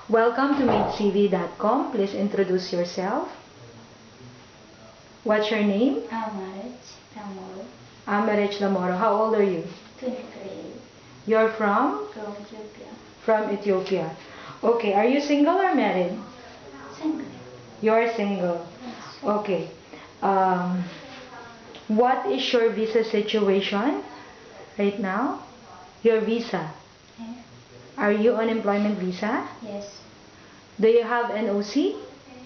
Welcome to MaidCV.com. Please introduce yourself. What's your name? Amarech Lamoro. Amarech Lamoro. How old are you? 23. You're from? From Ethiopia. From Ethiopia. Okay, are you single or married? Single. You're single. Yes. Okay. What is your visa situation right now? Your visa. Yeah. Are you on employment visa? Yes. Do you have NOC?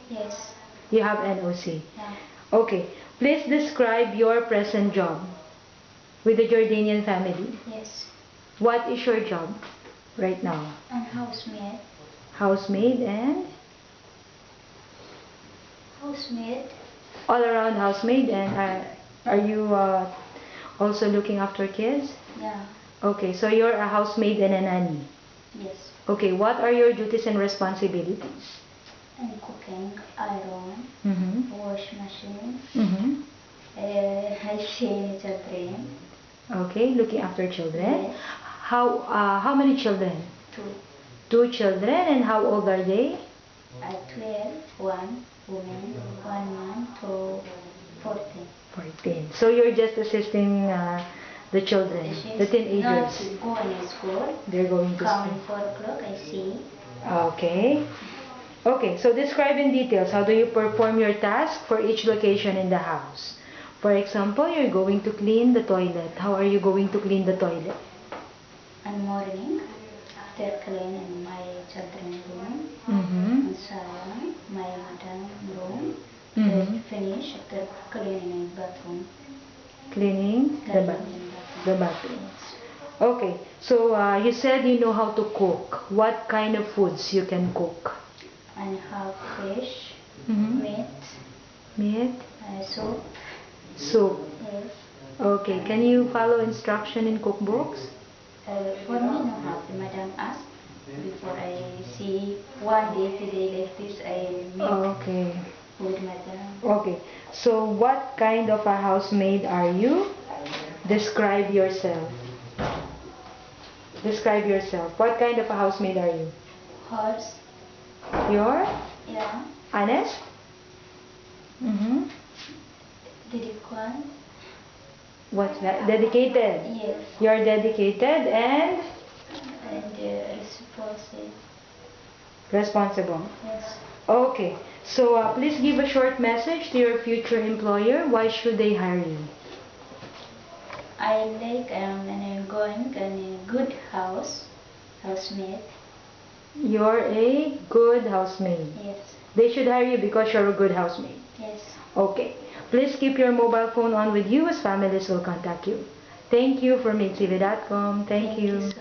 Yes. You have NOC. Yeah. Okay. Please describe your present job with the Jordanian family. Yes. What is your job right now? And housemaid. Housemaid and? Housemaid. All around housemaid. And are you also looking after kids? Yeah. Okay, so you're a housemaid and a nanny. Yes. Okay, what are your duties and responsibilities? And cooking, iron, wash machine. I see children. Okay, looking after children. Yes. How many children? 2. 2 children, and how old are they? 12. 1 woman, 1 man, 2, 14. 14. So you're just assisting the children, the teenagers. Not going to school. They're going to Come school. 4 o'clock, I see. Okay. Okay, so describe in details how do you perform your task for each location in the house. For example, you're going to clean the toilet. How are you going to clean the toilet? And morning, after cleaning my children's room, and salon, my madam room, finish after cleaning bathroom. Cleaning the bathroom. Okay, so you said you know how to cook. What kind of foods you can cook? And have fish, meat, soup. Soup. Yes. Okay, can you follow instruction in cookbooks? For me, no have. The madam asked before I see one day, today like this, I make Okay. with madam. Okay, so what kind of a housemaid are you? Describe yourself. Describe yourself. What kind of a housemaid are you? Horse. You're Yeah. honest? Dedicated. What's that? Dedicated. Yes. You're dedicated and And responsible. responsible. Yes. Okay, so please give a short message to your future employer. Why should they hire you? I like going in a good housemaid. You're a good housemaid. Yes. They should hire you because you're a good housemaid. Yes. Okay. Please keep your mobile phone on with you as families will contact you. Thank you for MaidCV.com. Thank you. So